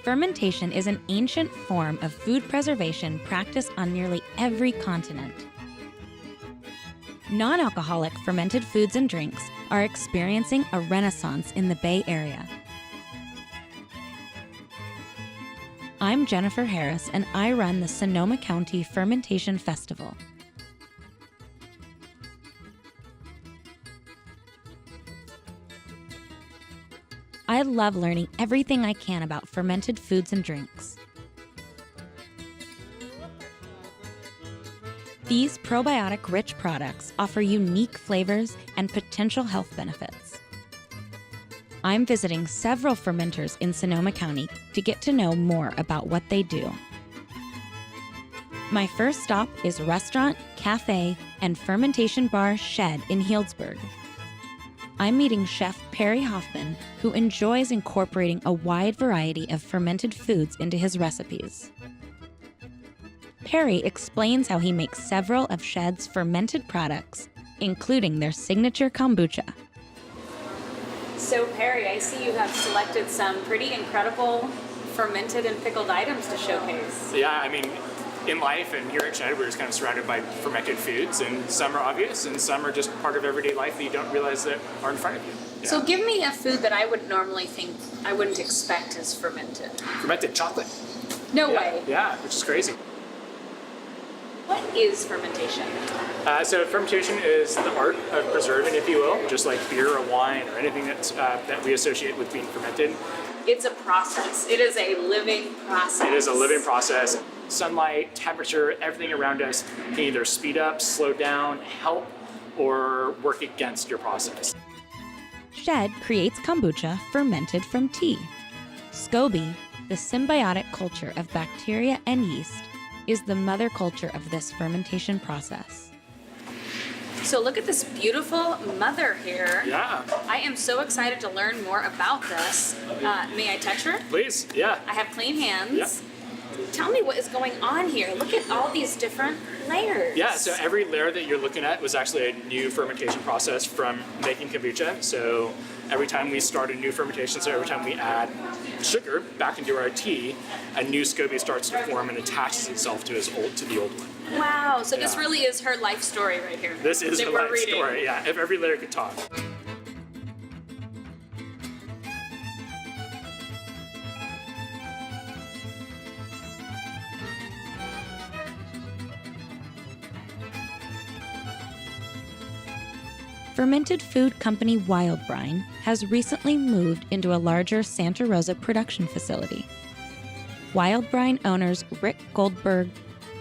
Fermentation is an ancient form of food preservation practiced on nearly every continent. Non-alcoholic fermented foods and drinks are experiencing a renaissance in the Bay Area. I'm Jennifer Harris, and I run the Sonoma County Fermentation Festival. I love learning everything I can about fermented foods and drinks. These probiotic-rich products offer unique flavors and potential health benefits. I'm visiting several fermenters in Sonoma County to get to know more about what they do. My first stop is restaurant, cafe, and fermentation bar Shed in Healdsburg. I'm meeting Chef Perry Hoffman, who enjoys incorporating a wide variety of fermented foods into his recipes. Perry explains how he makes several of Shed's fermented products, including their signature kombucha. So Perry, I see you have selected some pretty incredible fermented and pickled items to showcase. Yeah, I mean, in life and here at Shed, we're just kind of surrounded by fermented foods, and some are obvious and some are just part of everyday life that you don't realize that are in front of you. Yeah. So give me a food that I would normally think I wouldn't expect is fermented. Fermented chocolate. No way. Yeah, which is crazy. What is fermentation? So fermentation is the art of preserving, if you will, just like beer or wine or anything that we associate with being fermented. It's a process. It is a living process. It is a living process. Sunlight, temperature, everything around us can either speed up, slow down, help, or work against your process. Shed creates kombucha fermented from tea. SCOBY, the symbiotic culture of bacteria and yeast, is the mother culture of this fermentation process. So look at this beautiful mother here. Yeah. I am so excited to learn more about this. May I touch her? Please, yeah. I have clean hands. Yeah. Tell me what is going on here. Look at all these different layers. Yeah, so every layer that you're looking at was actually a new fermentation process from making kombucha. So every time we start a new fermentation, so every time we add sugar back into our tea, a new SCOBY starts to form and attaches itself to the old one. Wow, so this really is her life story right here. This is her life story, yeah, if every layer could talk. Fermented food company Wildbrine has recently moved into a larger Santa Rosa production facility. Wildbrine owners Rick Goldberg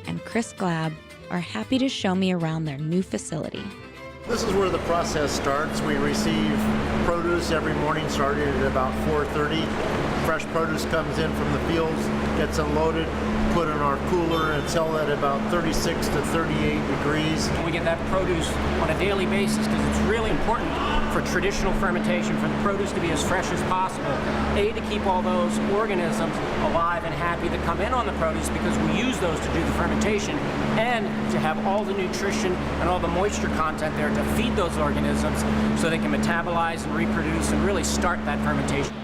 and Chris Glab are happy to show me around their new facility. This is where the process starts. We receive produce every morning starting at about 4:30. Fresh produce comes in from the fields, gets unloaded, put in our cooler and sell at about 36 to 38 degrees. We get that produce on a daily basis because it's really important for traditional fermentation for the produce to be as fresh as possible. A, to keep all those organisms alive and happy that come in on the produce because we use those to do the fermentation, and to have all the nutrition and all the moisture content there to feed those organisms so they can metabolize and reproduce and really start that fermentation.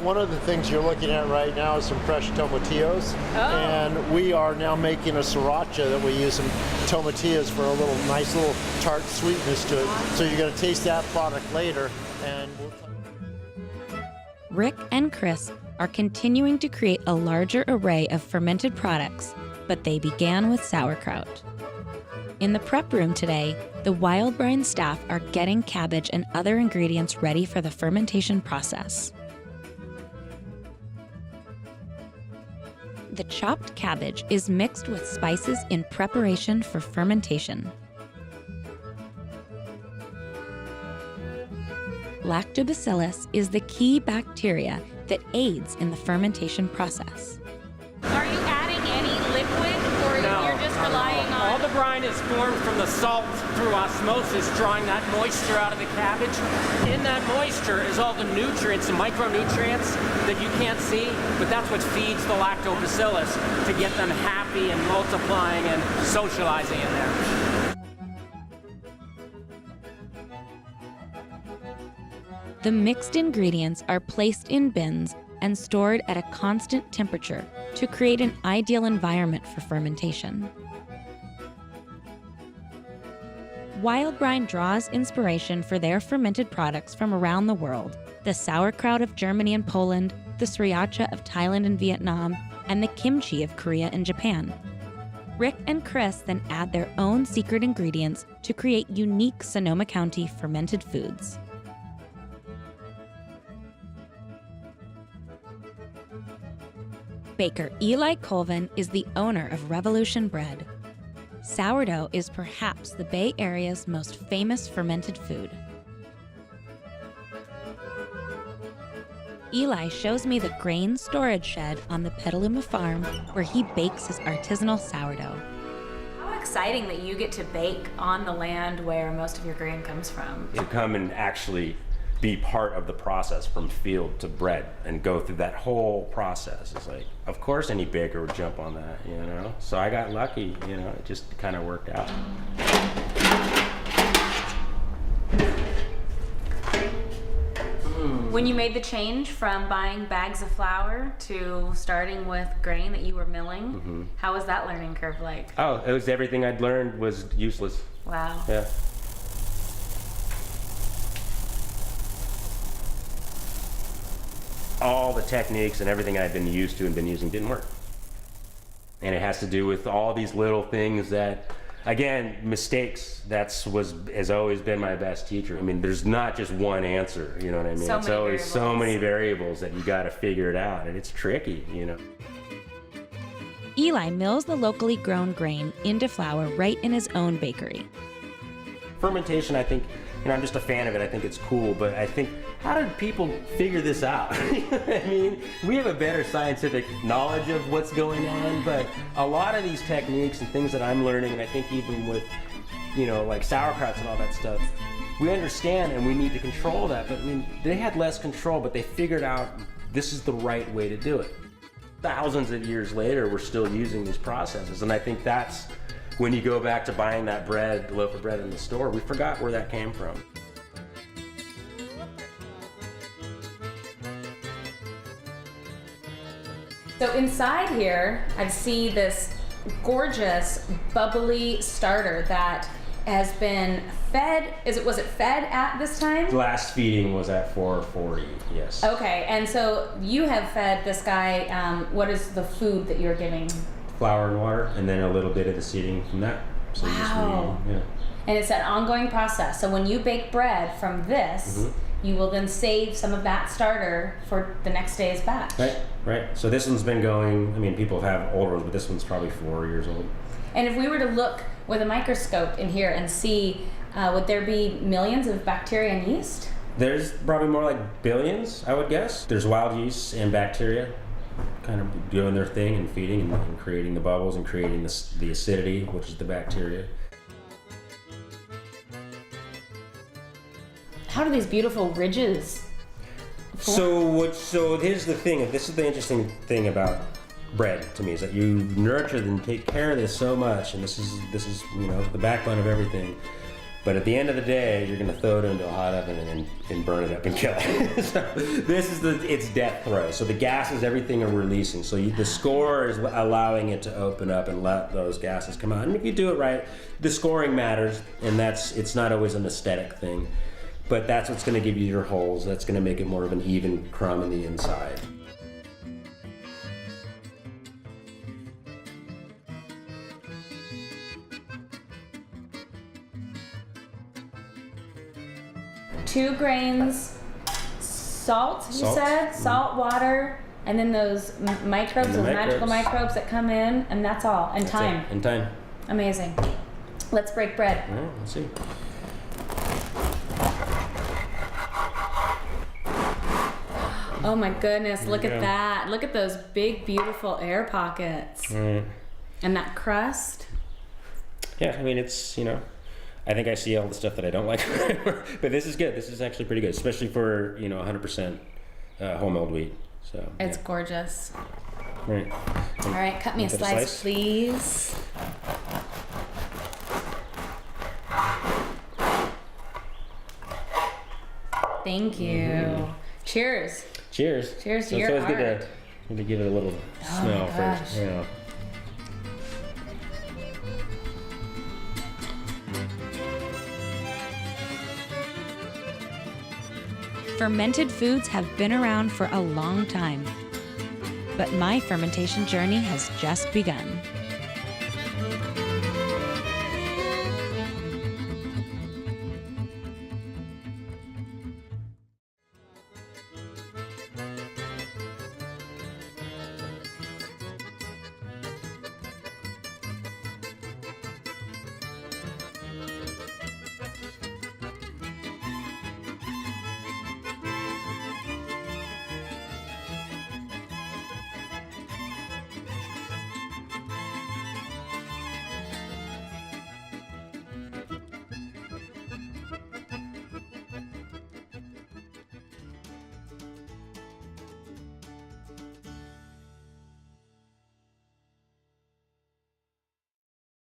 One of the things you're looking at right now is some fresh tomatillos, and we are now making a sriracha that we use some tomatillos for a nice little tart sweetness to it. So you're going to taste that product later. And Rick and Chris are continuing to create a larger array of fermented products, but they began with sauerkraut. In the prep room today, the Wildbrine staff are getting cabbage and other ingredients ready for the fermentation process. The chopped cabbage is mixed with spices in preparation for fermentation. Lactobacillus is the key bacteria that aids in the fermentation process. Are you adding any liquid, or you're just relying on... All the brine is formed from the salt through osmosis, drawing that moisture out of the cabbage. In that moisture is all the nutrients and micronutrients that you can't see, but that's what feeds the lactobacillus to get them happy and multiplying and socializing in there. The mixed ingredients are placed in bins and stored at a constant temperature to create an ideal environment for fermentation. Wildbrine draws inspiration for their fermented products from around the world: the sauerkraut of Germany and Poland, the sriracha of Thailand and Vietnam, and the kimchi of Korea and Japan. Rick and Chris then add their own secret ingredients to create unique Sonoma County fermented foods. Baker Eli Colvin is the owner of Revolution Bread. Sourdough is perhaps the Bay Area's most famous fermented food. Eli shows me the grain storage shed on the Petaluma farm where he bakes his artisanal sourdough. How exciting that you get to bake on the land where most of your grain comes from. To come and actually be part of the process from field to bread and go through that whole process. It's like, of course any baker would jump on that, you know? So I got lucky, you know, it just kind of worked out. When you made the change from buying bags of flour to starting with grain that you were milling, how was that learning curve like? Oh, it was everything I'd learned was useless. Wow. Yeah. All the techniques and everything I'd been used to and been using didn't work. And it has to do with all these little things that, again, mistakes, has always been my best teacher. I mean, there's not just one answer, you know what I mean? It's always so many variables that you gotta figure it out, and it's tricky, you know? Eli mills the locally grown grain into flour right in his own bakery. Fermentation, I think, you know, I'm just a fan of it. I think it's cool, but I think, how did people figure this out? I mean, we have a better scientific knowledge of what's going on, but a lot of these techniques and things that I'm learning, and I think even with, you know, like sauerkrauts and all that stuff, we understand and we need to control that, but I mean, they had less control, but they figured out this is the right way to do it. Thousands of years later, we're still using these processes, and I think that's when you go back to buying that bread, loaf of bread in the store, we forgot where that came from. So inside here, I see this gorgeous, bubbly starter that has been fed. Was it fed at this time? Last feeding was at 4:40, yes. Okay, and so you have fed this guy, what is the food that you're giving? Flour and water, and then a little bit of the seeding from that. So Wow. Yeah. And it's an ongoing process. So when you bake bread from this, you will then save some of that starter for the next day's batch. Right. So this one's been going, I mean, people have older ones, but this one's probably 4 years old. And if we were to look with a microscope in here and see, would there be millions of bacteria and yeast? There's probably more like billions, I would guess. There's wild yeast and bacteria kind of doing their thing and feeding and creating the bubbles and creating the acidity, which is the bacteria. How do these beautiful ridges form? So here's the thing. This is the interesting thing about bread to me, is that you nurture and take care of this so much, and this is you know, the backbone of everything. But at the end of the day, you're going to throw it into a hot oven and burn it up and kill it. So this is its death throw. So the gases, everything are releasing. So the score is allowing it to open up and let those gases come out. And if you do it right, the scoring matters, and it's not always an aesthetic thing. But that's what's going to give you your holes. That's going to make it more of an even crumb in the inside. Two grains, salt, you Salt. said? Salt, water, and then those microbes, And the those magical microbes. microbes that come in, and that's all. And That's time. it. And time. Amazing. Let's break bread. All right, let's see. Oh my goodness, look you at go. that. Look at those big, beautiful air pockets. And that crust. Yeah, I mean, it's, you know, I think I see all the stuff that I don't like. But this is good. This is actually pretty good, especially for, you know, 100% whole milled wheat. So It's gorgeous. right. All right, cut me a Bit of slice, please. Thank you. Cheers. Cheers. Cheers to So your it's always art. good to give it a little smell my first. gosh. You know. Fermented foods have been around for a long time, but my fermentation journey has just begun.